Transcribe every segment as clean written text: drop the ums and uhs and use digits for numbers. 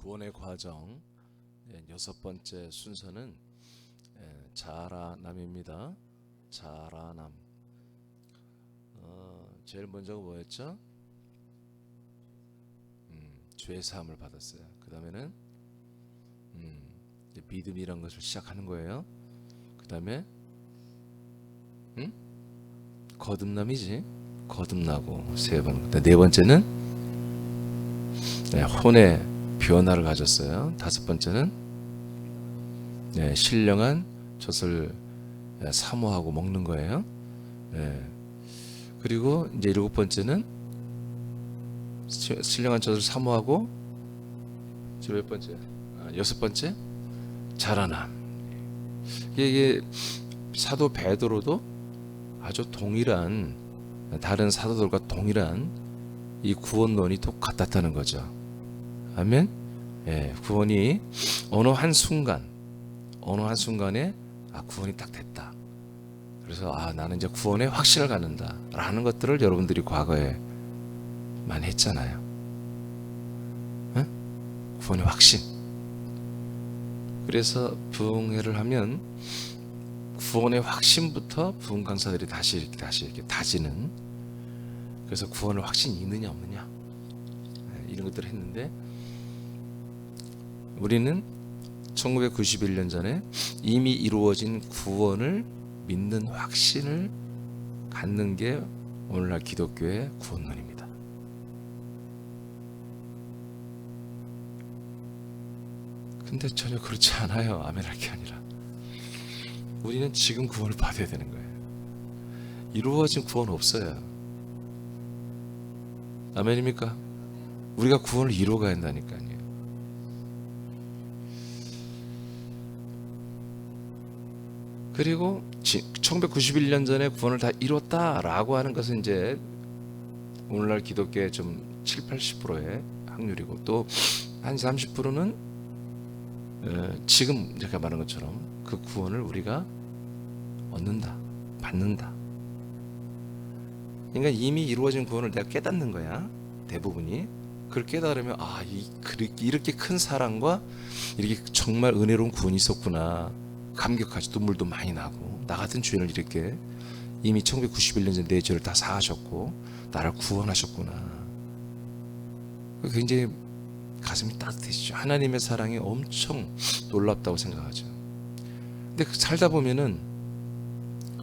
구원의 과정 여섯 번째 순서는 자라남입니다. 자라남. 제일 먼저가 뭐였죠? 죄 사함을 받았어요. 그 다음에는 믿음이란 것을 시작하는 거예요. 그 다음에 거듭남이지. 거듭나고 세 번. 네 번째는 혼의 변화를 가졌어요. 다섯 번째는 신령한 젖을 사모하고 먹는 거예요. 그리고 이제 일곱 번째는 신령한 젖을 사모하고 몇 번째? 여섯 번째 자라남. 이게 사도 베드로도 아주 동일한, 다른 사도들과 동일한 이 구원론이 똑같았다는 거죠. 아멘. 구원이 어느 한 순간에 구원이 딱 됐다. 그래서 나는 이제 구원에 확신을 갖는다 라는 것들을 여러분들이 과거에 많이 했잖아요. 구원의 확신. 그래서 부흥회를 하면 구원의 확신부터 부흥 강사들이 다시 이렇게 다지는, 그래서 구원의 확신이 있느냐 없느냐 이런 것들을 했는데, 우리는 1991년 전에 이미 이루어진 구원을 믿는 확신을 갖는 게 오늘날 기독교의 구원론입니다. 근데 전혀 그렇지 않아요. 아멘 할 게 아니라 우리는 지금 구원을 받아야 되는 거예요. 이루어진 구원 없어요. 아멘입니까? 우리가 구원을 이루어가야 한다니까요. 그리고 1991년 전에 구원을 다 이뤘다라고 하는 것은 이제 오늘날 기독교의 좀 70-80%의 확률이고, 또 한 30%는 지금 제가 말한 것처럼 그 구원을 우리가 얻는다, 받는다. 그러니까 이미 이루어진 구원을 내가 깨닫는 거야. 대부분이 그걸 깨달으면 이렇게 큰 사랑과 이렇게 정말 은혜로운 구원이 있었구나, 감격하지, 눈물도 많이 나고, 나 같은 죄인을 이렇게 이미 1991년 전에 내 죄를 다 사하셨고 나를 구원하셨구나. 굉장히 가슴이 따뜻해지죠. 하나님의 사랑이 엄청 놀랍다고 생각하죠. 근데 살다 보면은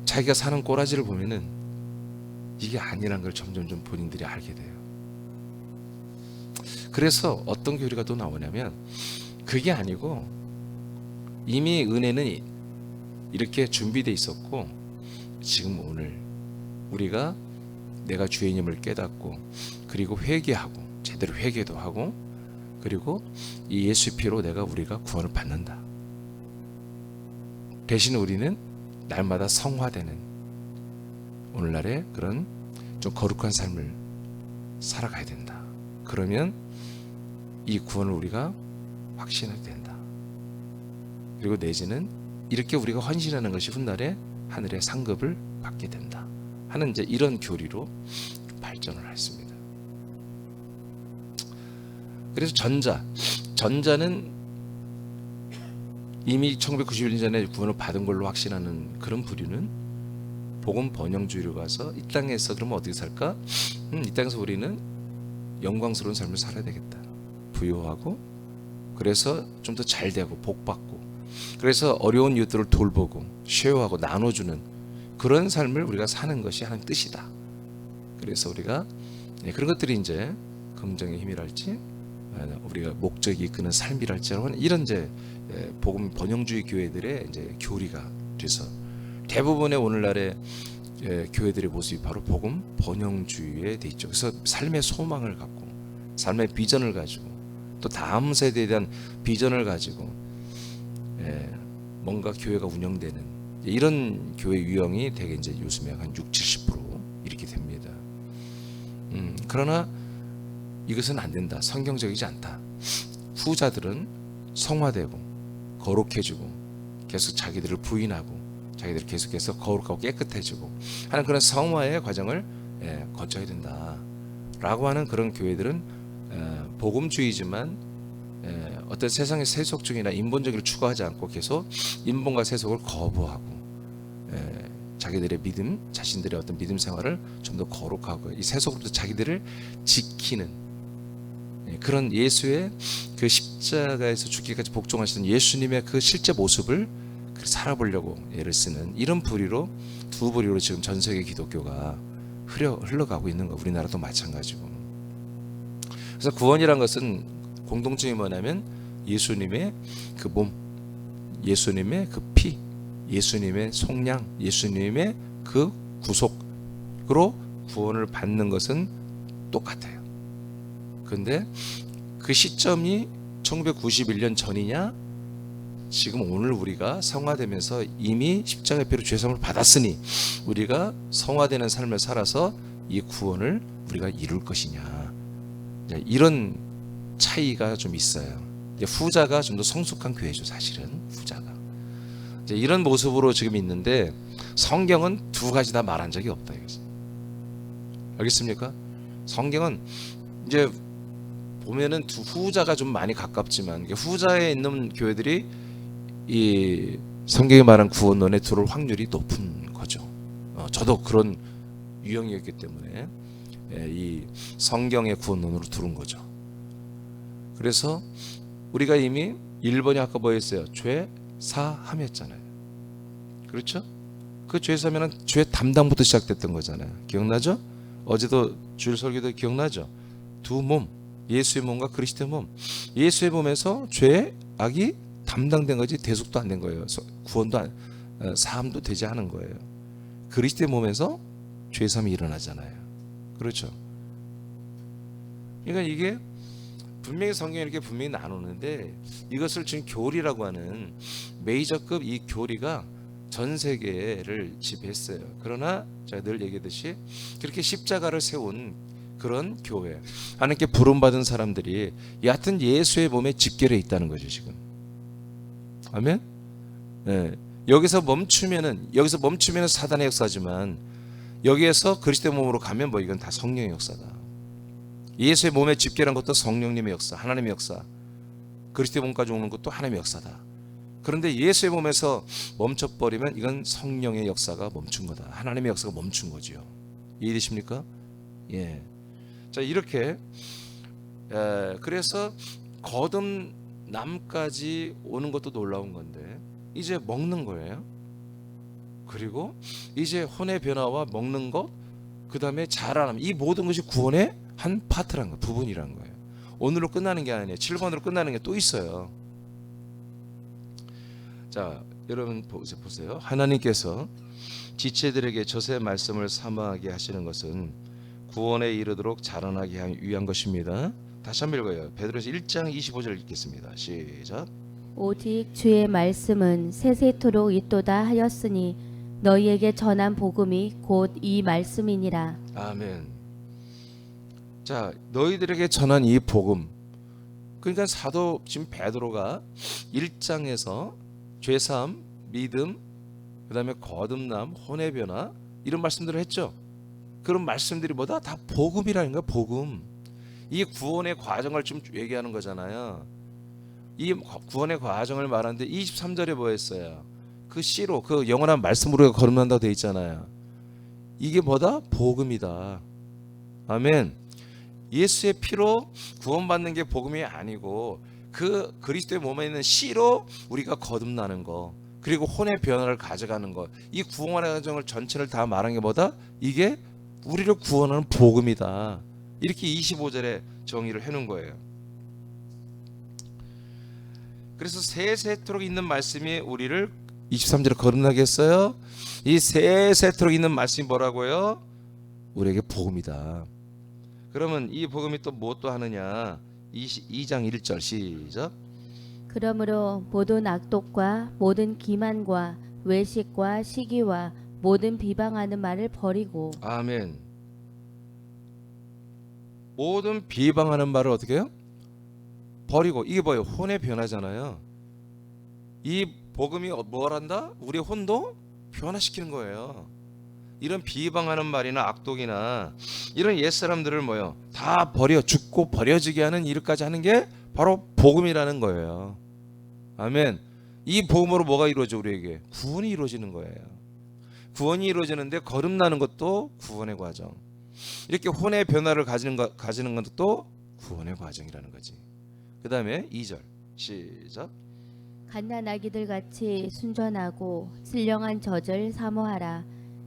자기가 사는 꼬라지를 보면은 이게 아니란 걸 점점 본인들이 알게 돼요. 그래서 어떤 교리가 또 나오냐면, 그게 아니고 이미 은혜는 이렇게 준비되어 있었고, 지금 오늘 우리가 내가 죄인임을 깨닫고, 그리고 회개하고, 제대로 회개도 하고, 그리고 이 예수 피로 우리가 구원을 받는다. 대신 우리는 날마다 성화되는 오늘날의 그런 좀 거룩한 삶을 살아가야 된다. 그러면 이 구원을 우리가 확신하게 된다. 그리고 내지는 이렇게 우리가 헌신하는 것이 훗날에 하늘의 상급을 받게 된다 하는 이제 이런 교리로 발전을 했습니다. 그래서 전자는 이미 1991년 전에 구원을 받은 걸로 확신하는 그런 부류는 복음 번영주의로 가서 이 땅에서 그러면 어떻게 살까? 이 땅에서 우리는 영광스러운 삶을 살아야 되겠다. 부유하고, 그래서 좀 더 잘되고 복받고, 그래서 어려운 이웃들을 돌보고 쉐어하고 나눠주는 그런 삶을 우리가 사는 것이 하나님 뜻이다. 그래서 우리가 그런 것들이 이제 긍정의 힘이랄지, 우리가 목적이 이끄는 삶이랄지, 이런 이제 복음 번영주의 교회들의 이제 교리가 돼서 대부분의 오늘날의 교회들의 모습이 바로 복음 번영주의에 돼 있죠. 그래서 삶의 소망을 갖고, 삶의 비전을 가지고, 또 다음 세대에 대한 비전을 가지고 뭔가 교회가 운영되는 이런 교회 유형이 되게 이제 요즘에 한 60-70% 이렇게 됩니다. 그러나 이것은 안 된다. 성경적이지 않다. 후자들은 성화되고 거룩해지고 계속 자기들을 부인하고 자기들이 계속해서 거룩하고 깨끗해지고 하는 그런 성화의 과정을 거쳐야 된다 라고 하는 그런 교회들은 복음주의지만 어떤 세상의 세속적이나 인본적을 추구하지 않고 계속 인본과 세속을 거부하고 자기들의 믿음, 자신들의 어떤 믿음 생활을 좀 더 거룩하고 이 세속으로부터 자기들을 지키는 그런 예수의 그 십자가에서 죽기까지 복종하시는 예수님의 그 실제 모습을 살아보려고 애를 쓰는 이런 부류로 두 부류로 지금 전 세계 기독교가 흘러가고 있는 거. 우리나라도 마찬가지고. 그래서 구원이란 것은 공동점이 뭐냐면 예수님의 그 몸, 예수님의 그 피, 예수님의 속량, 예수님의 그 구속으로 구원을 받는 것은 똑같아요. 근데 그 시점이 1991년 전이냐, 지금 오늘 우리가 성화되면서 이미 십자가의 피로 죄사함을 받았으니 우리가 성화되는 삶을 살아서 이 구원을 우리가 이룰 것이냐, 이런 차이가 좀 있어요. 후자가 좀 더 성숙한 교회죠. 사실은 후자가 이런 모습으로 지금 있는데 성경은 두 가지 다 말한 적이 없다 이거죠. 알겠습니까? 성경은 이제 보면은 두 후자가 좀 많이 가깝지만 후자에 있는 교회들이 이 성경이 말한 구원론에 들어올 확률이 높은 거죠. 저도 그런 유형이었기 때문에 이 성경의 구원론으로 들어온 거죠. 그래서 우리가 이미 1번이 아까 뭐였어요? 죄 사함이었잖아요. 그렇죠? 그 죄 사면은 죄 담당부터 시작됐던 거잖아요. 기억나죠? 어제도 주일 설교도 기억나죠? 두 몸, 예수의 몸과 그리스도의 몸. 예수의 몸에서 죄, 악이 담당된 거지 대속도 안 된 거예요. 구원도 사함도 되지 않은 거예요. 그리스도의 몸에서 죄 사함이 일어나잖아요. 그렇죠? 그러니까 이게 분명히 성경에 이렇게 분명히 나누는데 이것을 지금 교리라고 하는 메이저급 이 교리가 전 세계를 지배했어요. 그러나 제가 늘 얘기했듯이 그렇게 십자가를 세운 그런 교회, 하나님께 부름받은 사람들이 얕은 예수의 몸에 집결해 있다는 거죠 지금. 아멘. 여기서 멈추면은 사단의 역사지만 여기에서 그리스도의 몸으로 가면 뭐 이건 다 성령의 역사다. 예수의 몸에 집결한 것도 성령님의 역사, 하나님의 역사. 그리스도의 몸까지 오는 것도 하나님의 역사다. 그런데 예수의 몸에서 멈춰버리면 이건 성령의 역사가 멈춘 거다. 하나님의 역사가 멈춘 거지요. 이해되십니까? 예. 자, 이렇게 그래서 거듭남까지 오는 것도 놀라운 건데 이제 먹는 거예요. 그리고 이제 혼의 변화와 먹는 것, 그 다음에 자라남, 이 모든 것이 구원의 한 파트란 거, 부분이란 거예요. 오늘로 끝나는 게 아니에요. 7번으로 끝나는 게 또 있어요. 자, 여러분 보세요. 하나님께서 지체들에게 저새 말씀을 사모하게 하시는 것은 구원에 이르도록 자라나게 위한 것입니다. 다시 한번 읽어요. 베드로서 1장 25절 읽겠습니다. 시작. 오직 주의 말씀은 세세토록 있도다 하였으니 너희에게 전한 복음이 곧 이 말씀이니라. 아멘. 자, 너희들에게 전한 이 복음, 그러니까 사도 지금 베드로가 1장에서 죄사함, 믿음, 그 다음에 거듭남, 혼의 변화 이런 말씀들을 했죠. 그런 말씀들이 뭐다? 다 복음이라는 거야. 복음. 이 구원의 과정을 좀 얘기하는 거잖아요. 이 구원의 과정을 말하는데 23절에 뭐 했어요? 그 씨로, 그 영원한 말씀으로 거듭난다고 되어 있잖아요. 이게 뭐다? 복음이다. 아멘. 예수의 피로 구원받는 게 복음이 아니고 그 그리스도의 몸에 있는 씨로 우리가 거듭나는 거, 그리고 혼의 변화를 가져가는 것, 이 구원의 과정을 전체를 다 말한 게 뭐다? 이게 우리를 구원하는 복음이다. 이렇게 25절에 정의를 해놓은 거예요. 그래서 세세토록 있는 말씀이 우리를 23절에 거듭나게 했어요. 이 세세토록 있는 말씀이 뭐라고요? 우리에게 복음이다. 그러면 이 복음이 또 무엇도 하느냐? 2장 1절 시작. 그러므로 모든 악독과 모든 기만과 외식과 시기와 모든 비방하는 말을 버리고. 아멘. 모든 비방하는 말을 어떻게 해요? 버리고. 이게 뭐예요? 혼의 변화잖아요. 이 복음이 뭘 한다? 우리의 혼도 변화시키는 거예요. 이런 비방하는 말이나 악독이나 이런 옛사람들을 뭐요? 다 버려, 죽고 버려지게 하는 일까지 하는 게 바로 복음이라는 거예요. 아멘. 이 복음으로 뭐가 이루어져? 우리에게 구원이 이루어지는 거예요. 구원이 이루어지는데 거듭나는 것도 구원의 과정. 이렇게 혼의 변화를 가지는 것도 구원의 과정이라는 거지. 그 다음에 2절 시작. 갓난아기들 같이 순전하고 신령한 젖을 사모하라.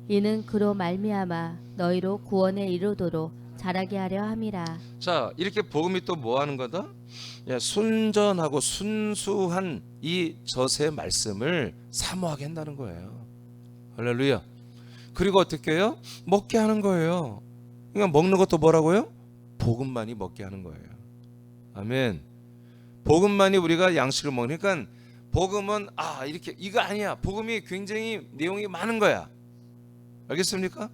이는 그로 말미암아 너희로 구원에 이르도록 자라게 하려 함이라. 자, 이렇게 복음이 또 뭐 하는 거다? 순전하고 순수한 이 젖의 말씀을 사모하게 한다는 거예요. 할렐루야. 그리고 어떻게 해요? 먹게 하는 거예요. 그러니까 먹는 것도 뭐라고요? 복음만이 먹게 하는 거예요. 아멘. 복음만이 우리가 양식을 먹으니까 복음은 이렇게 이거 아니야. 복음이 굉장히 내용이 많은 거야. 알겠습니까?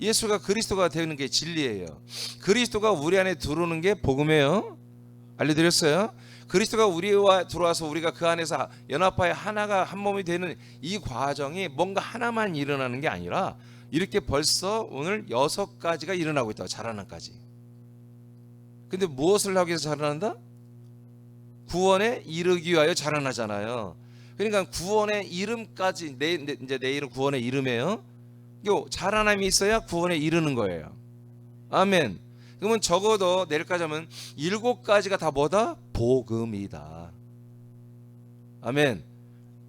예수가 그리스도가 되는 게 진리예요. 그리스도가 우리 안에 들어오는 게 복음이에요. 알려드렸어요. 그리스도가 우리와 들어와서 우리가 그 안에서 연합하여 하나가 한 몸이 되는 이 과정이 뭔가 하나만 일어나는 게 아니라 이렇게 벌써 오늘 6가지가 일어나고 있다고. 자라나까지. 근데 무엇을 하기 위해서 자라난다? 구원에 이르기 위하여 자라나잖아요. 그러니까 구원의 이름까지 이제 내일은 구원의 이름이에요. 자라남이 있어야 구원에 이르는 거예요. 아멘. 그러면 적어도 내일까지 하면 7가지가 다 뭐다? 복음이다. 아멘.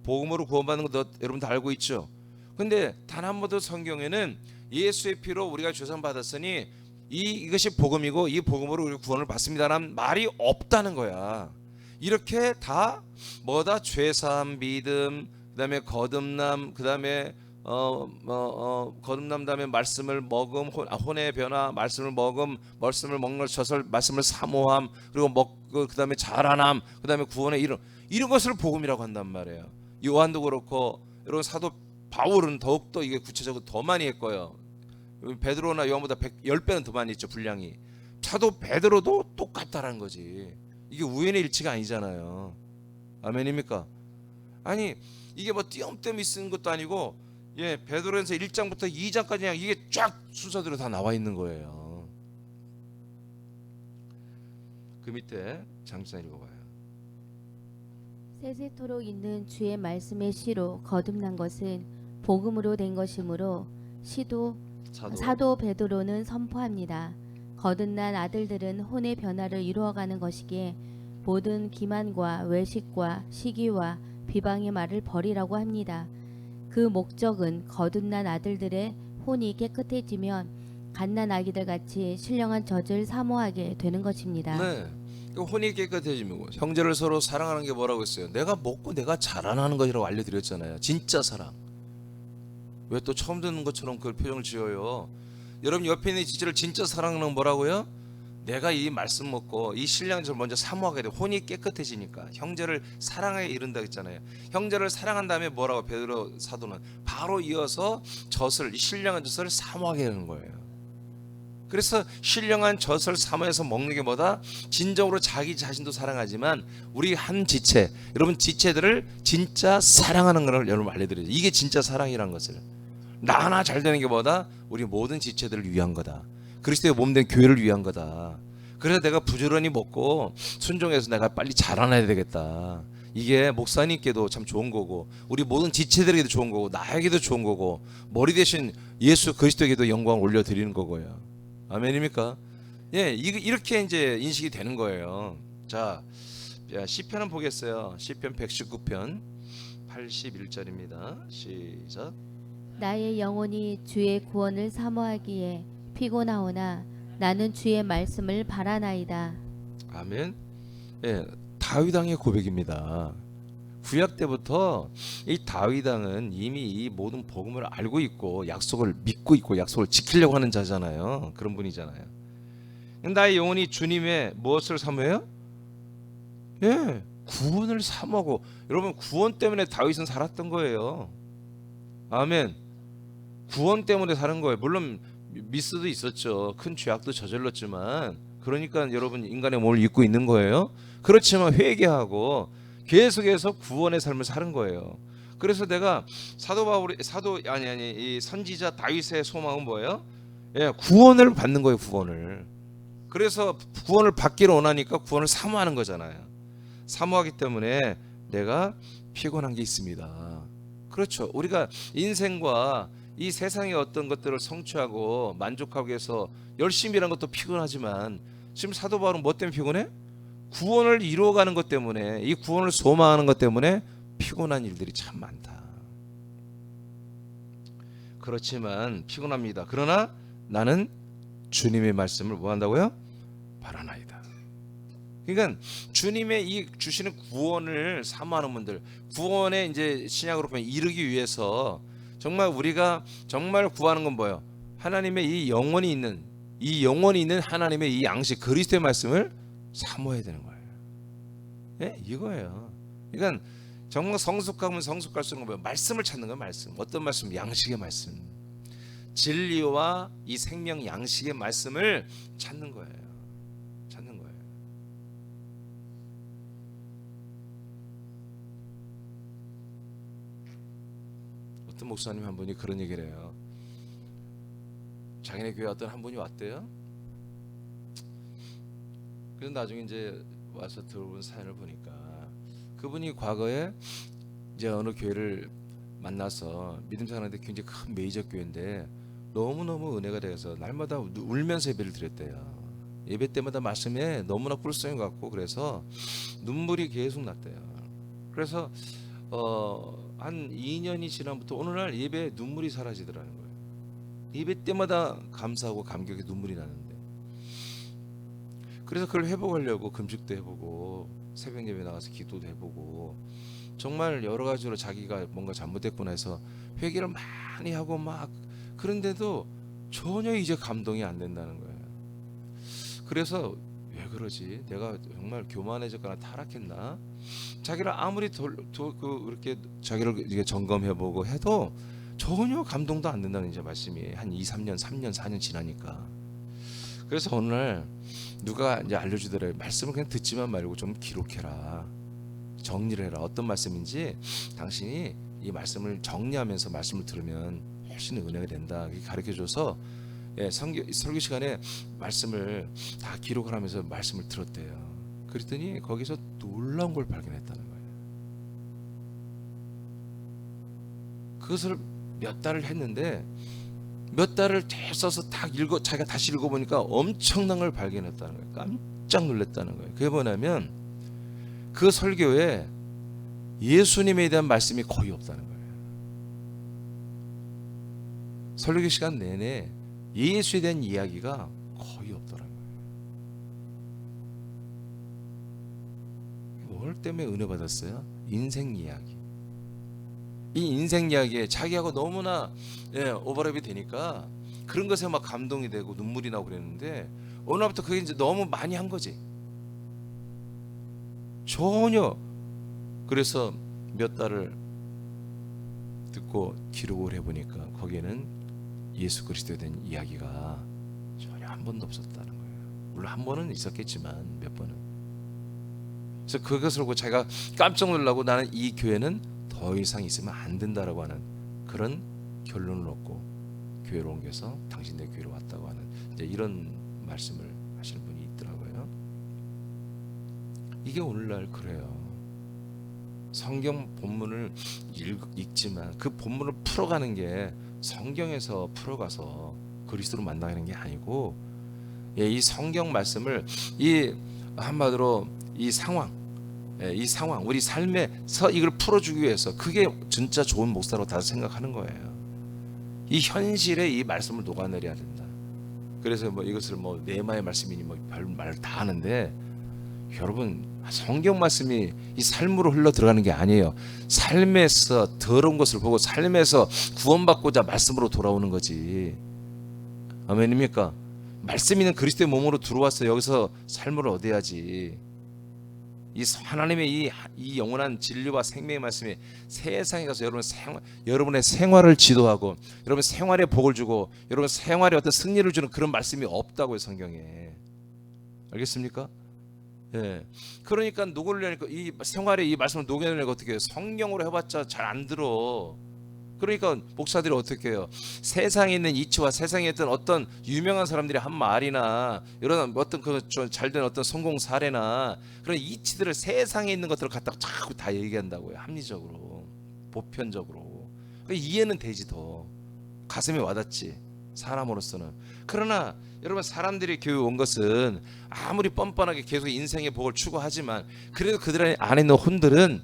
복음으로 구원받는 거 여러분 다 알고 있죠? 근데 단 한 번도 성경에는 예수의 피로 우리가 죄산받았으니 이것이 복음이고 이 복음으로 우리 구원을 받습니다라는 말이 없다는 거야. 이렇게 다 뭐다? 죄사함, 믿음, 그다음에 거듭남, 그다음에 거듭남 다음에 말씀을 먹음, 혼의 변화, 말씀을 먹음, 말씀을 먹는 젖을 말씀을 사모함, 그리고 먹고 그다음에 자라남, 그다음에 구원의 이런 것을 복음이라고 한단 말이에요. 요한도 그렇고 여러분 사도 바울은 더욱더 이게 구체적으로 더 많이 했고요. 베드로나 요한보다 10배는 더 많이 했죠, 분량이. 사도 베드로도 똑같다라는 거지. 이게 우연의 일치가 아니잖아요. 아멘입니까? 아니 이게 뭐 띄엄띄엄 쓰는 것도 아니고 베드로전서 1장부터 2장까지 그냥 이게 쫙 순서대로 다 나와 있는 거예요. 그 밑에 장기사 읽어봐요. 세세토록 있는 주의 말씀의 시로 거듭난 것은 복음으로 된 것이므로 사도 베드로는 선포합니다. 거듭난 아들들은 혼의 변화를 이루어가는 것이기에 모든 기만과 외식과 시기와 비방의 말을 버리라고 합니다. 그 목적은 거듭난 아들들의 혼이 깨끗해지면 갓난아기들 같이 신령한 젖을 사모하게 되는 것입니다. 네, 혼이 깨끗해지고 형제를 서로 사랑하는 게 뭐라고 했어요? 내가 먹고 내가 자라나는 것이라고 알려드렸잖아요. 진짜 사랑. 왜 또 처음 듣는 것처럼 그 표정을 지어요? 여러분 옆에 있는 지체를 진짜 사랑하는 뭐라고요? 내가 이 말씀 먹고 이 신령을 먼저 사모하게 돼. 혼이 깨끗해지니까 형제를 사랑하게 이른다 했잖아요. 형제를 사랑한 다음에 뭐라고 베드로 사도는 바로 이어서 젖을, 이 신령한 젖을 사모하게 하는 거예요. 그래서 신령한 젖을 사모해서 먹는 게 뭐다? 진정으로 자기 자신도 사랑하지만 우리 한 지체, 여러분 지체들을 진짜 사랑하는 걸 여러분 알려드려요. 이게 진짜 사랑이란 것을. 나 하나 잘 되는 게 뭐다? 우리 모든 지체들을 위한 거다. 그리스도의 몸된 교회를 위한 거다. 그래서 내가 부지런히 먹고 순종해서 내가 빨리 자라나야 되겠다. 이게 목사님께도 참 좋은 거고 우리 모든 지체들에게도 좋은 거고 나에게도 좋은 거고 머리 대신 예수 그리스도에게도 영광을 올려드리는 거고요. 아멘입니까? 이렇게 이제 인식이 되는 거예요. 자, 시편은 보겠어요. 시편 119편 81절입니다. 시작. 나의 영혼이 주의 구원을 사모하기에 피곤하오나 나는 주의 말씀을 바라나이다. 아멘. 다윗 왕의 고백입니다. 구약 때부터 이 다윗 왕은 이미 이 모든 복음을 알고 있고 약속을 믿고 있고 약속을 지키려고 하는 자잖아요. 그런 분이잖아요. 나의 영혼이 주님의 무엇을 사모해요? 구원을 사모하고. 여러분 구원 때문에 다윗은 살았던 거예요. 아멘. 구원 때문에 사는 거예요. 물론 미스도 있었죠. 큰 죄악도 저질렀지만 그러니까 여러분 인간의 몸을 입고 있는 거예요. 그렇지만 회개하고 계속해서 구원의 삶을 사는 거예요. 그래서 내가 이 선지자 다윗의 소망은 뭐예요? 구원을 받는 거예요. 구원을. 그래서 구원을 받기를 원하니까 구원을 사모하는 거잖아요. 사모하기 때문에 내가 피곤한 게 있습니다. 그렇죠. 우리가 인생과 이 세상의 어떤 것들을 성취하고 만족하기 위해서 열심히 일하는 것도 피곤하지만 지금 사도 바울은 뭐 때문에 피곤해? 구원을 이루어가는 것 때문에, 이 구원을 소망하는 것 때문에 피곤한 일들이 참 많다. 그렇지만 피곤합니다. 그러나 나는 주님의 말씀을 뭐 한다고요? 바라나이다. 그러니까 주님의 이 주시는 구원을 사모하는 분들, 구원에 이제 신약으로 보면 이르기 위해서 정말 우리가 정말 구하는 건 뭐예요? 하나님의 이 영원히 있는 하나님의 이 양식 그리스도의 말씀을 사모해야 되는 거예요. 예? 이거예요. 그러니까 정말 성숙하면 성숙할수록 뭐예요? 말씀을 찾는 거예요. 말씀. 어떤 말씀? 양식의 말씀. 진리와 이 생명 양식의 말씀을 찾는 거예요. 찾는 거예요. 어떤 목사님 한 분이 그런 얘기를 해요. 자기네 교회 어떤 한 분이 왔대요. 그래서 나중에 이제 와서 들어본 사연을 보니까 그분이 과거에 이제 어느 교회를 만나서 믿음 생활하는데 굉장히 큰 메이저 교회인데 너무너무 은혜가 돼서 날마다 울면서 예배를 드렸대요. 예배 때마다 말씀에 너무나 꿀성이 같고 그래서 눈물이 계속 났대요. 그래서 한 2년이 지난부터 어느 날 예배에 눈물이 사라지더라는 거예요. 예배 때마다 감사하고 감격에 눈물이 나는데, 그래서 그걸 회복하려고 금식도 해보고 새벽 예배 나가서 기도도 해보고 정말 여러 가지로 자기가 뭔가 잘못됐구나 해서 회개를 많이 하고 막 그런데도 전혀 이제 감동이 안 된다는 거예요. 그래서 왜 그러지? 내가 정말 교만해졌거나 타락했나? 자기를 아무리 그렇게 자기를 이게 점검해보고 해도 전혀 감동도 안 된다는 이제 말씀이 한 2, 3년, 3년, 4년 지나니까. 그래서 어느 날 누가 이제 알려주더래요. 말씀을 그냥 듣지만 말고 좀 기록해라. 정리를 해라. 어떤 말씀인지 당신이 이 말씀을 정리하면서 말씀을 들으면 훨씬 은혜가 된다. 이렇게 가르쳐줘서 설교 시간에 말씀을 다 기록을 하면서 말씀을 들었대요. 그랬더니 거기서 놀라운 걸 발견했다는 거예요. 그것을 몇 달을 했는데 몇 달을 써서 딱 자기가 다시 읽어보니까 엄청난 걸 발견했다는 거예요. 깜짝 놀랐다는 거예요. 그게 뭐냐면 그 설교에 예수님에 대한 말씀이 거의 없다는 거예요. 설교 시간 내내 예수에 대한 이야기가 거의 없더라고요. 뭘 때문에 은혜 받았어요? 인생 이야기. 이 인생 이야기에 자기하고 너무나 오버랩이 되니까 그런 것에 막 감동이 되고 눈물이 나고 그랬는데 어느 날부터 그게 이제 너무 많이 한 거지. 전혀. 그래서 몇 달을 듣고 기록을 해보니까 거기에는 예수 그리스도에 대한 이야기가 전혀 한 번도 없었다는 거예요. 물론 한 번은 있었겠지만 몇 번은. 그래서 그것을 보고 자기가 깜짝 놀라고 나는 이 교회는 더 이상 있으면 안 된다라고 하는 그런 결론을 얻고 교회로 옮겨서 당신네 교회로 왔다고 하는 이제 이런 말씀을 하시는 분이 있더라고요. 이게 오늘날 그래요. 성경 본문을 읽지만 그 본문을 풀어가는 게 성경에서 풀어가서 그리스도로 만나는 게 아니고 이 성경 말씀을 이 한마디로 이 상황 우리 삶에서 이걸 풀어주기 위해서 그게 진짜 좋은 목사로 다 생각하는 거예요. 이 현실에 이 말씀을 녹아내려야 된다. 그래서 뭐 이것을 뭐 네마의 말씀이니 뭐 별 말 다 하는데 여러분 성경 말씀이 이 삶으로 흘러 들어가는 게 아니에요. 삶에서 더러운 것을 보고 삶에서 구원받고자 말씀으로 돌아오는 거지. 아멘입니까? 말씀 있는 그리스도의 몸으로 들어와서 여기서 삶을 얻어야지. 이 하나님의 이 영원한 진리와 생명의 말씀이 세상에 가서 여러분의 생활을 지도하고 여러분 생활에 복을 주고 여러분 생활에 어떤 승리를 주는 그런 말씀이 없다고요, 성경에. 알겠습니까? 예. 그러니까 녹으려니까 이 생활에 이 말씀을 녹여내려고 어떻게 해요? 성경으로 해봤자 잘 안 들어. 그러니까 목사들이 어떻게 해요? 세상에 있는 이치와 세상에 있던 어떤 유명한 사람들이 한 말이나 이런 어떤 그 잘된 어떤 성공 사례나 그런 이치들을 세상에 있는 것들을 갖다가 자꾸 다 얘기한다고요. 합리적으로, 보편적으로. 이해는 되지, 더 가슴에 와닿지, 사람으로서는. 그러나 여러분, 사람들이 교회 온 것은 아무리 뻔뻔하게 계속 인생의 복을 추구하지만 그래도 그들 안에 있는 혼들은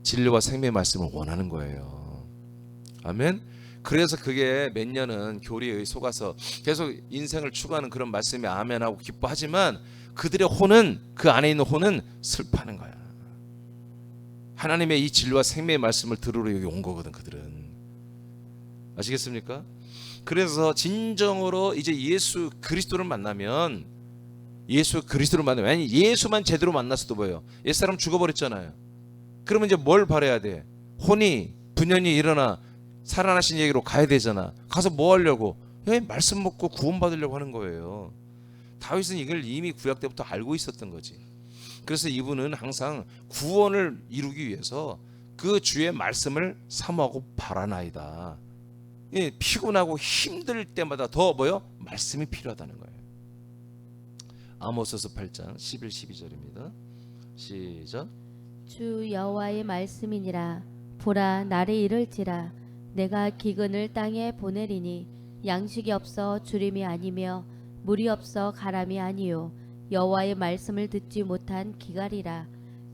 진리와 생명의 말씀을 원하는 거예요. 아멘. 그래서 그게 몇 년은 교리에 속아서 계속 인생을 추구하는 그런 말씀에 아멘하고 기뻐하지만 그들의 혼은, 그 안에 있는 혼은 슬퍼하는 거야. 하나님의 이 진리와 생명의 말씀을 들으러 여기 온 거거든, 그들은. 아시겠습니까? 그래서 진정으로 이제 예수 그리스도를 만나면, 아니 예수만 제대로 만났어도 뭐예요? 옛사람 죽어버렸잖아요. 그러면 이제 뭘 바라야 돼? 혼이 분연히 일어나 살아나신 얘기로 가야 되잖아. 가서 뭐 하려고? 말씀 먹고 구원 받으려고 하는 거예요. 다윗은 이걸 이미 구약 때부터 알고 있었던 거지. 그래서 이분은 항상 구원을 이루기 위해서 그 주의 말씀을 사모하고 바라나이다. 피곤하고 힘들 때마다 더 뭐요? 말씀이 필요하다는 거예요. 아모스서 8장 11, 12절입니다. 시작. 주 여호와의 말씀이니라. 보라, 날이 이를지라. 내가 기근을 땅에 보내리니 양식이 없어 주림이 아니며 물이 없어 가람이 아니요 여호와의 말씀을 듣지 못한 기갈이라.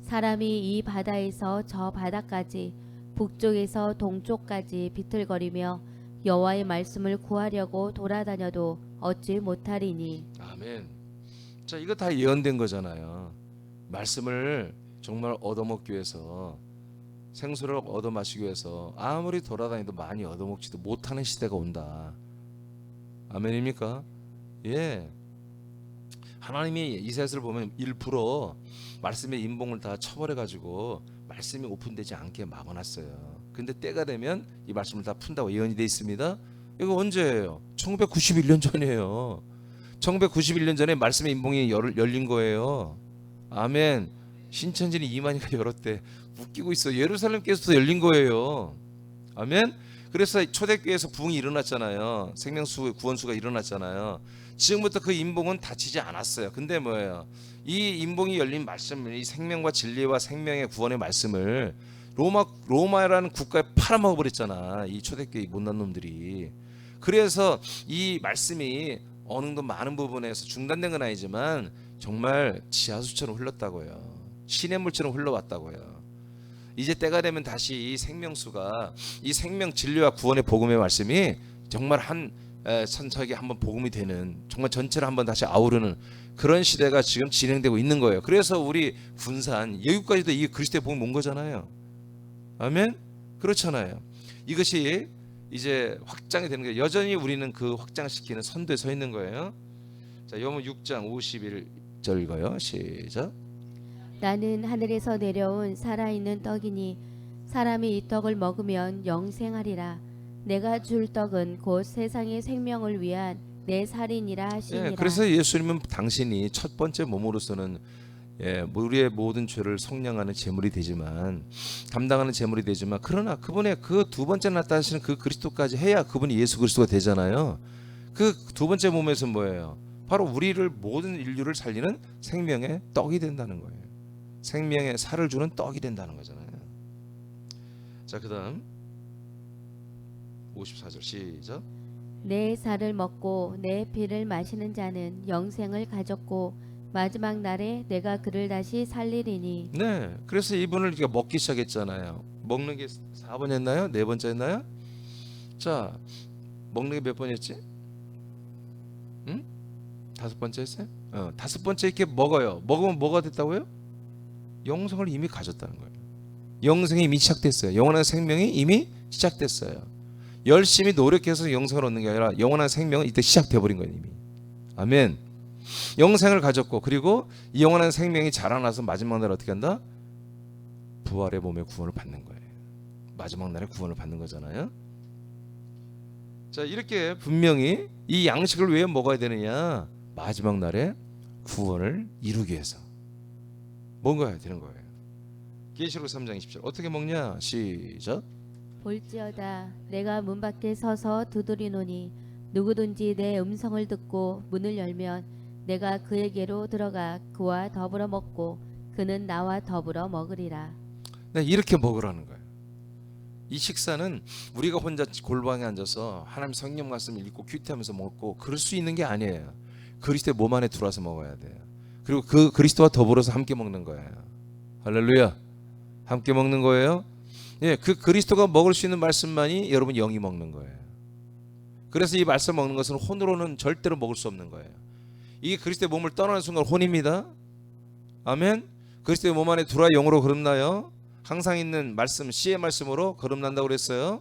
사람이 이 바다에서 저 바다까지, 북쪽에서 동쪽까지 비틀거리며 여호와의 말씀을 구하려고 돌아다녀도 얻지 못하리니. 아멘. 자, 이거 다 예언된 거잖아요. 말씀을 정말 얻어먹기 위해서, 생수를 얻어마시기 위해서 아무리 돌아다니도 많이 얻어먹지도 못하는 시대가 온다. 아멘입니까? 예. 하나님이 이사야서를 보면 일부러 말씀의 인봉을 다 쳐버려가지고 말씀이 오픈되지 않게 막아놨어요. 근데 때가 되면 이 말씀을 다 푼다고 예언이 되어 있습니다. 이거 언제예요? 1991년 전이에요. 1991년 전에 말씀의 인봉이 열린 거예요. 아멘. 신천지는 이만희가 열었대. 웃기고 있어. 예루살렘께서 열린 거예요. 아멘. 그래서 초대교회에서 부흥이 일어났잖아요. 생명수 구원수가 일어났잖아요. 지금부터 그 인봉은 닫히지 않았어요. 근데 뭐예요? 이 인봉이 열린 말씀, 이 생명과 진리와 생명의 구원의 말씀을 로마라는 국가에 팔아먹어 버렸잖아. 이 초대교회 못난 놈들이. 그래서 이 말씀이 어느 정도 많은 부분에서 중단된 건 아니지만 정말 지하수처럼 흘렀다고요. 시냇물처럼 흘러왔다고요. 이제 때가 되면 다시 이 생명수가, 이 생명 진리와 구원의 복음의 말씀이 정말 한 선석에 한번 복음이 되는, 정말 전체를 한번 다시 아우르는 그런 시대가 지금 진행되고 있는 거예요. 그래서 우리 군산 여기까지도 이 그리스도의 복음 온 거잖아요. 아멘. 그렇잖아요. 이것이 이제 확장이 되는 거예요. 여전히 우리는 그 확장시키는 선두에 서 있는 거예요. 자, 요번 6장 51절 읽어요. 시작. 나는 하늘에서 내려온 살아있는 떡이니 사람이 이 떡을 먹으면 영생하리라. 내가 줄 떡은 곧 세상의 생명을 위한 내 살이니라 하시니라. 예, 그래서 예수님은 당신이 첫 번째 몸으로서는 우리의 모든 죄를 속량하는 제물이 되지만, 감당하는 제물이 되지만, 그러나 그분의 그 두 번째 나타나시는 그 그리스도까지 해야 그분이 예수 그리스도가 되잖아요. 그 두 번째 몸에서 뭐예요? 바로 우리를, 모든 인류를 살리는 생명의 떡이 된다는 거예요. 생명의 살을 주는 떡이 된다는 거잖아요. 자, 그다음 54절 시작. 내 살을 먹고 내 피를 마시는 자는 영생을 가졌고 마지막 날에 내가 그를 다시 살리리니. 네, 그래서 이분을 우리가 먹기 시작했잖아요. 먹는 게 4번 했나요? 4번째 했나요? 자, 먹는 게 몇 번이었지? 응? 5번째 했어요? 5번째 이렇게 먹어요. 먹으면 뭐가 됐다고요? 영생을 이미 가졌다는 거예요. 영생이 이미 시작됐어요. 영원한 생명이 이미 시작됐어요. 열심히 노력해서 영생을 얻는 게 아니라 영원한 생명은 이때 시작돼 버린 거예요, 이미. 아멘. 영생을 가졌고, 그리고 이 영원한 생명이 자라나서 마지막 날에 어떻게 한다? 부활의 몸의 구원을 받는 거예요. 마지막 날에 구원을 받는 거잖아요. 자, 이렇게 분명히 이 양식을 왜 먹어야 되느냐? 마지막 날에 구원을 이루기 위해서 먹어야 되는 거예요. 계시록 3장 20절 어떻게 먹냐? 시작. 볼지어다 내가 문 밖에 서서 두드리노니 누구든지 내 음성을 듣고 문을 열면 내가 그에게로 들어가 그와 더불어 먹고 그는 나와 더불어 먹으리라. 네, 이렇게 먹으라는 거예요. 이 식사는 우리가 혼자 골방에 앉아서 하나님 성경 말씀을 읽고 큐티하면서 먹고 그럴 수 있는 게 아니에요. 그리스도의 몸 안에 들어와서 먹어야 돼요. 그리고 그 그리스도와 더불어서 함께 먹는 거예요. 할렐루야. 함께 먹는 거예요. 예, 그 그리스도가 먹을 수 있는 말씀만이 여러분 영이 먹는 거예요. 그래서 이 말씀 먹는 것은 혼으로는 절대로 먹을 수 없는 거예요. 이게 그리스도의 몸을 떠나는 순간 혼입니다. 아멘. 그리스도의 몸 안에 들어와 영으로 거듭나요. 항상 있는 말씀, 씨의 말씀으로 거듭난다고 그랬어요.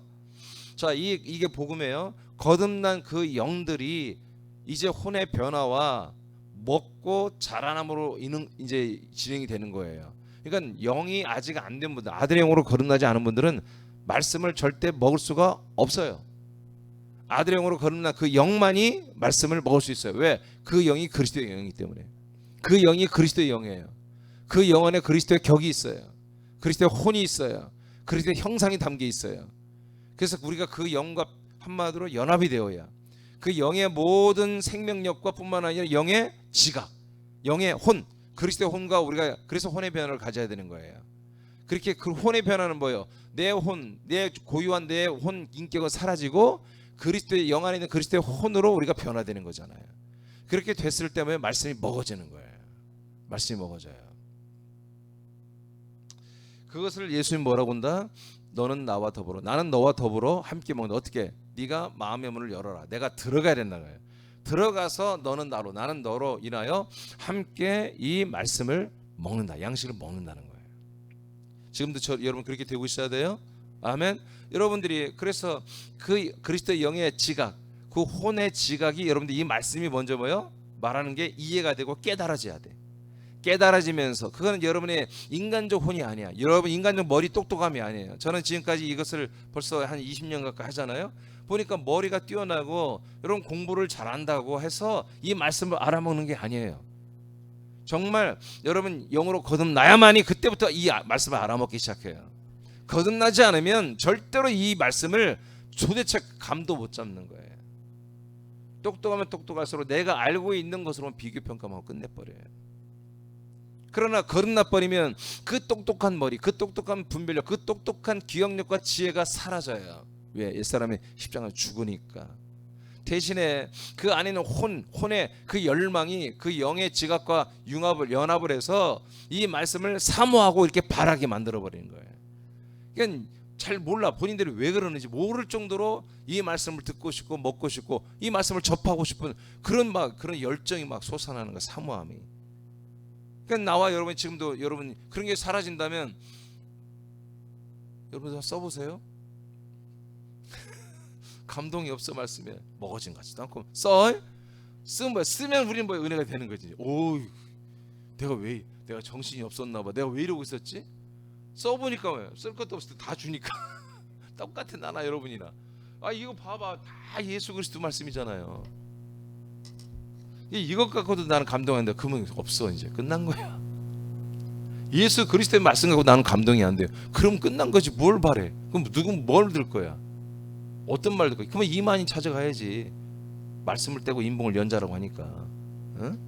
자, 이게 복음이에요. 거듭난 그 영들이 이제 혼의 변화와 먹고 자라남으로 이제 진행이 되는 거예요. 그러니까 영이 아직 안 된 분들, 아들의 영으로 거듭나지 않은 분들은 말씀을 절대 먹을 수가 없어요. 아들의 영으로 거듭난 그 영만이 말씀을 먹을 수 있어요. 왜? 그 영이 그리스도의 영이기 때문에. 그 영이 그리스도의 영이에요. 그 영 안에 그리스도의 격이 있어요. 그리스도의 혼이 있어요. 그리스도의 형상이 담겨 있어요. 그래서 우리가 그 영과 한마디로 연합이 되어야 그 영의 모든 생명력과 뿐만 아니라 영의 지각, 영의 혼, 그리스도의 혼과 우리가 그래서 혼의 변화를 가져야 되는 거예요. 그렇게 그 혼의 변화는 뭐예요? 내 혼, 내 고유한 내 혼 인격은 사라지고 그리스도의 영 안에 있는 그리스도의 혼으로 우리가 변화되는 거잖아요. 그렇게 됐을 때면 말씀이 먹어지는 거예요. 말씀이 먹어져요. 그것을 예수님 뭐라고 한다? 너는 나와 더불어, 나는 너와 더불어 함께 먹는다. 어떻게? 네가 마음의 문을 열어라. 내가 들어가야 된다는 거예요. 들어가서 너는 나로, 나는 너로 인하여 함께 이 말씀을 먹는다. 양식을 먹는다는 거예요. 지금도 여러분 그렇게 되고 있어야 돼요. 아멘. 여러분들이 그래서 그 그리스도의 영의 지각, 그 혼의 지각이 여러분들 이 말씀이 먼저 뭐요? 말하는 게 이해가 되고 깨달아져야 돼. 깨달아지면서 그거는 여러분의 인간적 혼이 아니야. 여러분 인간적 머리 똑똑함이 아니에요. 저는 지금까지 이것을 벌써 한 20년 가까이 하잖아요. 보니까 머리가 뛰어나고 여러분 공부를 잘한다고 해서 이 말씀을 알아먹는 게 아니에요. 정말 여러분 영으로 거듭나야만이 그때부터 이 말씀을 알아먹기 시작해요. 거듭나지 않으면 절대로 이 말씀을 도대체 감도 못 잡는 거예요. 똑똑하면 똑똑할수록 내가 알고 있는 것으로만 비교평가만 하고 끝내버려요. 그러나 거듭나 버리면 그 똑똑한 머리, 그 똑똑한 분별력, 그 똑똑한 기억력과 지혜가 사라져요. 왜? 옛사람이 십자가에 죽으니까. 대신에 그 안에 있는 혼의 그 열망이 그 영의 지각과 연합을 해서 이 말씀을 사모하고 이렇게 바라게 만들어 버리는 거예요. 그러니까 잘 몰라. 본인들이 왜 그러는지 모를 정도로 이 말씀을 듣고 싶고 먹고 싶고 이 말씀을 접하고 싶은 그런 열정이 막 솟아나는 거야. 사모함이. 그러니까 나와 여러분 지금도 여러분 그런 게 사라진다면 여러분 써보세요. 감동이 없어 말씀에 먹어진 것 같지도 않고 쓰면 뭐야? 쓰면 우리는 뭐 은혜가 되는 거지. 오, 내가 정신이 없었나 봐. 내가 왜 이러고 있었지? 써보니까 뭐야? 쓸 것도 없을 때 다 주니까 똑같아 나나 여러분이나. 아 이거 봐봐 다 예수 그리스도 말씀이잖아요. 이것 갖고도 나는 감동하는데 그러면 없어. 이제 끝난 거야. 예수 그리스도의 말씀 갖고 나는 감동이 안 돼요. 그럼 끝난 거지. 뭘 바래? 그럼 누군 뭘 들 거야? 어떤 말 들 거야? 그러면 이만희 찾아가야지. 말씀을 떼고 인봉을 연자라고 하니까. 응?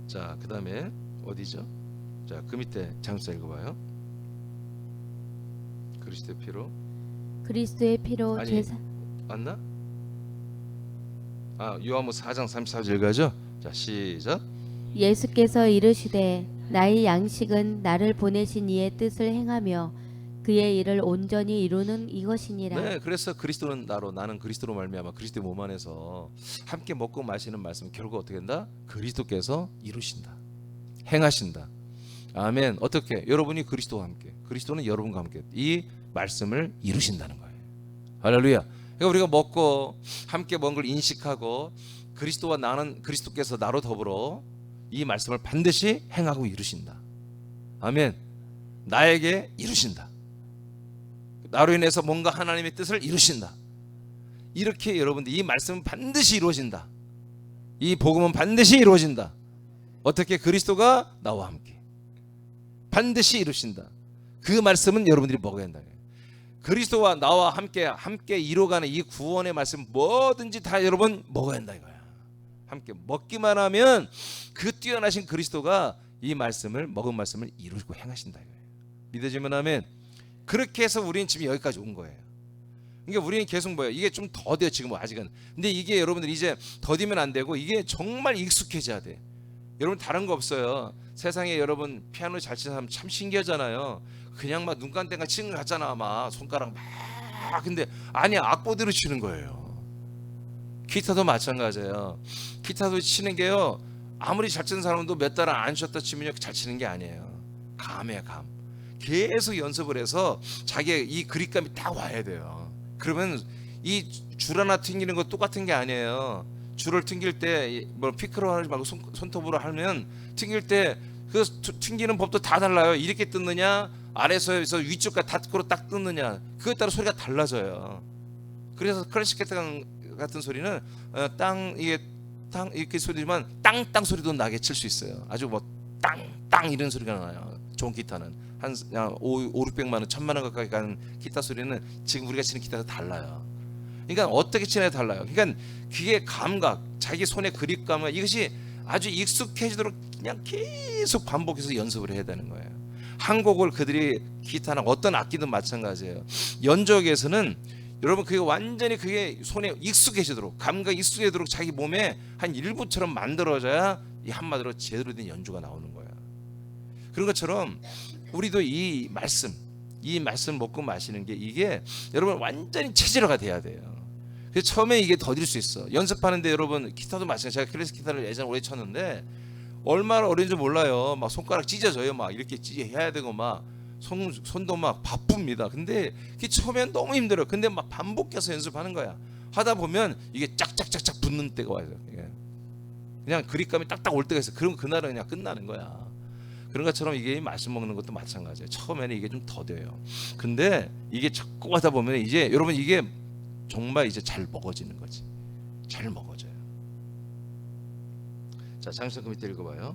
자, 그 다음에 어디죠? 자, 그 밑에 장사 읽어봐요. 그리스도의 피로. 그리스도의 피로 아니, 제사. 맞나? 요한복음 4장 34절 읽어야죠. 자, 시작. 예수께서 이르시되 나의 양식은 나를 보내신 이의 뜻을 행하며 그의 일을 온전히 이루는 이것이니라. 네, 그래서 그리스도는 나로, 나는 그리스도로 말미암아 그리스도의 몸 안에서 함께 먹고 마시는 말씀 결국 어떻게 된다? 그리스도께서 이루신다, 행하신다. 아멘. 어떻게? 여러분이 그리스도와 함께, 그리스도는 여러분과 함께 이 말씀을 이루신다는 거예요. 할렐루야. 그러니까 우리가 먹고 함께 먹은 걸 인식하고 그리스도와 나는 그리스도께서 나로 더불어 이 말씀을 반드시 행하고 이루신다. 아멘. 나에게 이루신다. 나로 인해서 뭔가 하나님의 뜻을 이루신다. 이렇게 여러분들 이 말씀은 반드시 이루어진다. 이 복음은 반드시 이루어진다. 어떻게? 그리스도가 나와 함께 반드시 이루신다. 그 말씀은 여러분들이 먹어야 한다. 그리스도와 나와 함께 이루어가는 이 구원의 말씀 뭐든지 다 여러분 먹어야 한다 이거야. 함께 먹기만 하면 그 뛰어나신 그리스도가 이 말씀을 먹은 말씀을 이루고 행하신다 이거예요. 믿어지면 아멘. 그렇게 해서 우리는 지금 여기까지 온 거예요. 그러니까 우리는 계속 뭐예요? 이게 좀 더뎌 지금 아직은. 근데 이게 여러분들 이제 더디면 안 되고 이게 정말 익숙해져야 돼. 여러분 다른 거 없어요. 세상에 여러분 피아노 잘 치는 사람 참 신기하잖아요. 그냥 막 눈간땡가 치는 거 같잖아. 막 손가락 막. 근데 아니야, 악보대로 치는 거예요. 기타도 마찬가지예요. 기타도 치는 게요, 아무리 잘 치는 사람도 몇 달 안 쉬었다 치면 잘 치는 게 아니에요. 감이에요, 감. 계속 연습을 해서 자기의 이 그립감이 딱 와야 돼요. 그러면 이 줄 하나 튕기는 거 똑같은 게 아니에요. 줄을 튕길 때 뭐 피크로 하지 말고 손톱으로 하면 튕길 때 그 튕기는 법도 다 달라요. 이렇게 뜯느냐, 아래서에서 위쪽까지 닫고 딱 뜯느냐, 그거에 따라 소리가 달라져요. 그래서 클래식 같은 소리는 이게 땅 이렇게 소리지만 땅땅 소리도 나게 칠 수 있어요. 아주 뭐 땅땅 이런 소리가 나요. 좋은 기타는 한 500~600만 원, 1000만 원 가까이 가는 기타 소리는 지금 우리가 치는 기타가 달라요. 그러니까 어떻게 치냐에 달라요. 그러니까 그게 감각, 자기 손의 그립감은 이것이 아주 익숙해지도록 그냥 계속 반복해서 연습을 해야 되는 거예요. 한 곡을 그들이 기타나 어떤 악기든 마찬가지예요. 연주에서는 여러분 그게 완전히 그게 손에 익숙해지도록, 감각 익숙해지도록 자기 몸에 한 일부처럼 만들어져야 이 한마디로 제대로 된 연주가 나오는 거예요. 그런 것처럼 우리도 이 말씀 먹고 마시는 게 이게 여러분 완전히 체질화가 돼야 돼요. 그래서 처음에 이게 더딜 수 있어. 연습하는데 여러분 기타도 마찬가지. 제가 클래식 기타를 예전에 오래 쳤는데 얼마나 어려운지 몰라요. 막 손가락 찢어져요. 막 이렇게 해야 되고 막 손도 막 바쁩니다. 근데 그게 처음엔 너무 힘들어요. 근데 막 반복해서 연습하는 거야. 하다 보면 이게 짝짝짝짝 붙는 때가 와요. 그냥 그립감이 딱딱 올 때가 있어요. 그럼 그날은 그냥 끝나는 거야. 그런 것처럼 이게 말씀 먹는 것도 마찬가지예요. 처음에는 이게 좀 더뎌요. 근데 이게 자꾸 하다 보면 이제 여러분 이게 정말 이제 잘 먹어지는 거지. 잘 먹어져요. 자, 장성 그 밑에 읽어봐요.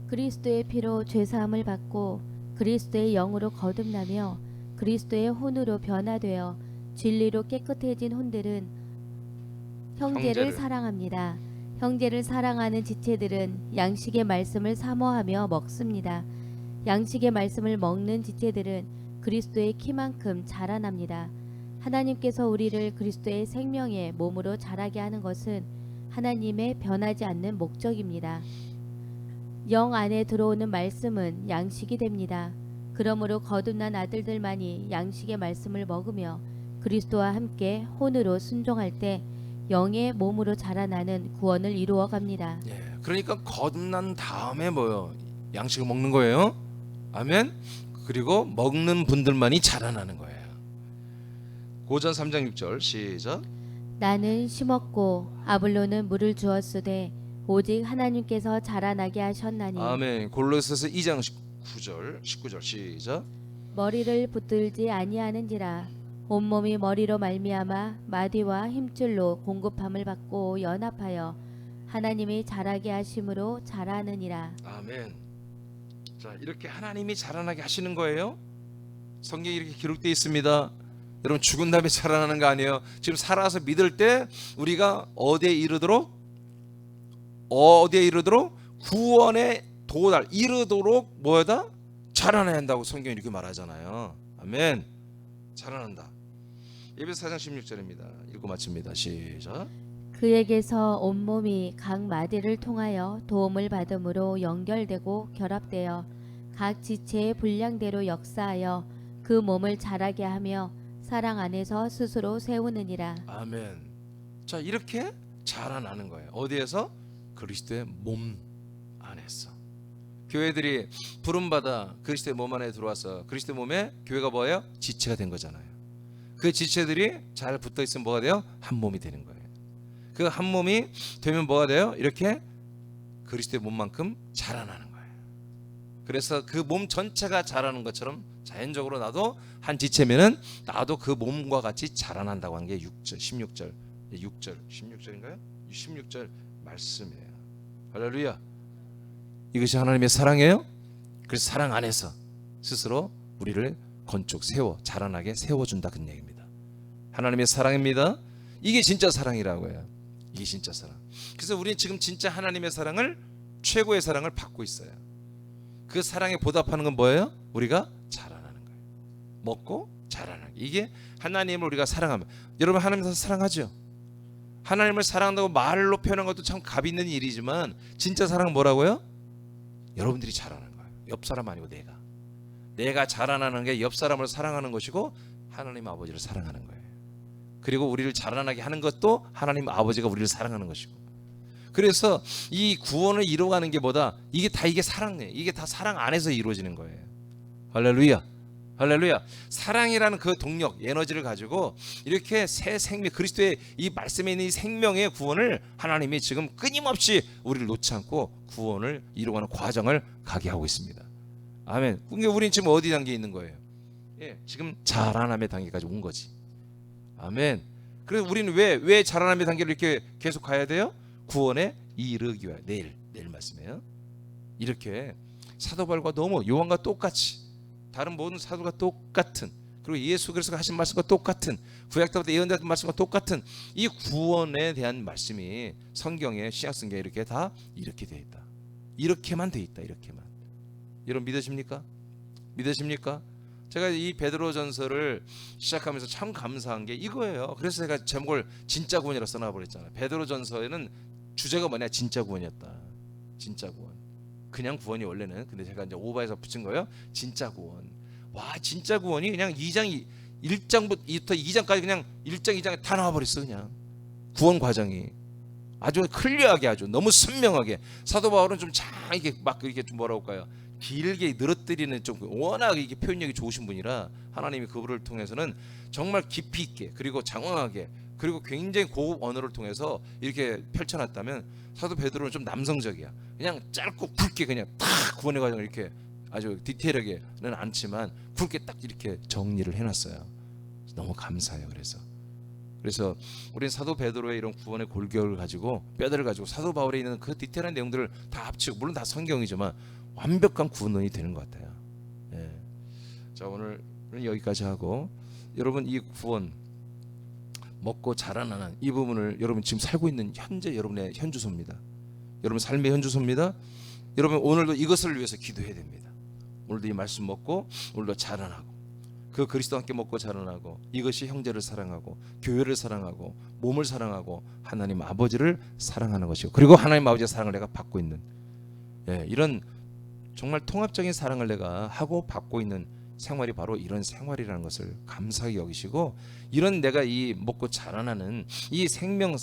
그리스도의 피로 죄사함을 받고 그리스도의 영으로 거듭나며 그리스도의 혼으로 변화되어 진리로 깨끗해진 혼들은 형제를 사랑합니다. 형제를 사랑하는 지체들은 양식의 말씀을 사모하며 먹습니다. 양식의 말씀을 먹는 지체들은 그리스도의 키만큼 자라납니다. 하나님께서 우리를 그리스도의 생명의 몸으로 자라게 하는 것은 하나님의 변하지 않는 목적입니다. 영 안에 들어오는 말씀은 양식이 됩니다. 그러므로 거듭난 아들들만이 양식의 말씀을 먹으며 그리스도와 함께 혼으로 순종할 때 영의 몸으로 자라나는 구원을 이루어 갑니다. 예, 그러니까 거듭난 다음에 뭐요? 양식을 먹는 거예요. 아멘. 그리고 먹는 분들만이 자라나는 거예요. 고전 3장 6절 시작. 나는 심었고 아블로는 물을 주었으되 오직 하나님께서 자라나게 하셨나니. 아멘. 골로새서 2장 19절 시작. 머리를 붙들지 아니하는지라 온몸이 머리로 말미암아 마디와 힘줄로 공급함을 받고 연합하여 하나님이 자라게 하심으로 자라느니라. 아멘. 자, 이렇게 하나님이 자라나게 하시는 거예요. 성경에 이렇게 기록되어 있습니다. 여러분 죽은 다음에 자라나는 거 아니에요. 지금 살아서 믿을 때 우리가 어디에 이르도록 구원에 이르도록 뭐다? 자라나야 한다고 성경이 이렇게 말하잖아요. 아멘. 자라난다. 에베소 4장 16절입니다. 읽고 마칩니다. 시작. 그에게서 온몸이 각 마디를 통하여 도움을 받음으로 연결되고 결합되어 각 지체의 분량대로 역사하여 그 몸을 자라게 하며 사랑 안에서 스스로 세우느니라. 아멘. 자, 이렇게 자라나는 거예요. 어디에서? 그리스도의 몸 안에서. 교회들이 부름받아 그리스도의 몸 안에 들어와서 그리스도의 몸에 교회가 뭐예요? 지체가 된 거잖아요. 그 지체들이 잘 붙어 있으면 뭐가 돼요? 한 몸이 되는 거예요. 그 한 몸이 되면 뭐가 돼요? 이렇게 그리스도의 몸만큼 자라나는 거예요. 그래서 그 몸 전체가 자라는 것처럼 자연적으로 나도 한 지체면은 나도 그 몸과 같이 자라난다고 한 게 16절인가요? 16절 말씀이에요. 할렐루야. 이것이 하나님의 사랑이에요. 그래서 사랑 안에서 스스로 우리를 건축 세워 자라나게 세워준다 그런 얘기입니다. 하나님의 사랑입니다. 이게 진짜 사랑이라고요. 이게 진짜 사랑. 그래서 우리는 지금 진짜 하나님의 사랑을, 최고의 사랑을 받고 있어요. 그 사랑에 보답하는 건 뭐예요? 우리가 자라나는 거예요. 먹고 자라나는 거예요. 이게 하나님을 우리가 사랑하면, 여러분 하나님을 사랑하죠? 하나님을 사랑한다고 말로 표현한 것도 참 값 있는 일이지만 진짜 사랑은 뭐라고요? 여러분들이 자라는 거예요. 옆 사람 아니고 내가 자라나는 게 옆 사람을 사랑하는 것이고 하나님 아버지를 사랑하는 거예요. 그리고 우리를 자라나게 하는 것도 하나님 아버지가 우리를 사랑하는 것이고. 그래서 이 구원을 이루어가는 게 뭐다? 이게 사랑이에요. 이게 다 사랑 안에서 이루어지는 거예요. 할렐루야. 할렐루야. 사랑이라는 그 동력, 에너지를 가지고 이렇게 새 생명, 그리스도의 이 말씀에 있는 이 생명의 구원을 하나님이 지금 끊임없이 우리를 놓지 않고 구원을 이루어가는 과정을 가게 하고 있습니다. 아멘. 그러니까 우리는 지금 어디 단계에 있는 거예요? 예, 지금 자라남의 단계까지 온 거지. 아멘. 그래서 우리는 왜 자라남의 단계를 이렇게 계속 가야 돼요? 구원에 이르기 위하여. 내일 말씀이에요. 이렇게 사도 바울과 너무 요한과 똑같이, 다른 모든 사도가 똑같은, 그리고 예수 그리스도가 하신 말씀과 똑같은, 구약 때부터 예언된 말씀과 똑같은 이 구원에 대한 말씀이 성경에, 신약 성경에 이렇게 다 이렇게 돼 있다. 이렇게만 돼 있다. 이렇게만. 여러분 믿으십니까? 믿으십니까? 제가 이 베드로전서를 시작하면서 참 감사한 게 이거예요. 그래서 제가 제목을 진짜 구원이라 써놔버렸잖아요. 베드로전서에는 주제가 뭐냐? 진짜 구원이었다. 진짜 구원. 그냥 구원이 원래는, 근데 제가 이제 오바해서 붙인 거예요. 진짜 구원. 와, 진짜 구원이 그냥 1장부터 2장까지 그냥 1장 2장에 다 나와버렸어. 그냥 구원 과정이 아주 클리어하게, 아주 너무 선명하게. 사도 바울은 좀 이게 막 이렇게 좀 뭐라고 할까요? 길게 늘어뜨리는, 좀 워낙 이게 표현력이 좋으신 분이라 하나님이 그분을 통해서는 정말 깊이 있게, 그리고 장황하게, 그리고 굉장히 고급 언어를 통해서 이렇게 펼쳐놨다면, 사도 베드로는 좀 남성적이야. 그냥 짧고 굵게 그냥 딱 구원의 과정을 이렇게 아주 디테일하게는 않지만 굵게 딱 이렇게 정리를 해놨어요. 너무 감사해요. 그래서 우리는 사도 베드로의 이런 구원의 골격을 가지고, 뼈대를 가지고 사도 바울에 있는 그 디테일한 내용들을 다 합치고, 물론 다 성경이지만 완벽한 구원론이 되는 것 같아요. 예. 자, 오늘은 여기까지 하고, 여러분 이 구원, 먹고 자라나는 이 부분을 여러분 지금 살고 있는 현재 여러분의 현주소입니다. 여러분 삶의 현주소입니다. 여러분 오늘도 이것을 위해서 기도해야 됩니다. 오늘도 이 말씀 먹고, 오늘도 자라나고, 그 그리스도와 함께 먹고 자라나고, 이것이 형제를 사랑하고, 교회를 사랑하고, 몸을 사랑하고, 하나님 아버지를 사랑하는 것이고, 그리고 하나님 아버지의 사랑을 내가 받고 있는, 이런 정말 통합적인 사랑을 내가 하고 받고 있는 생활이 바로 이런 생활이라는 것을 감사하게 여기시고, 이런 내가 이 먹고 자라나는 이 생명의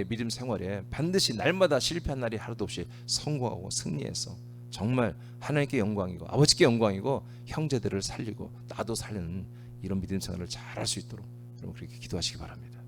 믿음 생활에 반드시 날마다 실패한 날이 하루도 없이 성공하고 승리해서 정말 하나님께 영광이고 아버지께 영광이고 형제들을 살리고 나도 살리는 이런 믿음 생활을 잘 할 수 있도록 여러분 그렇게 기도하시기 바랍니다.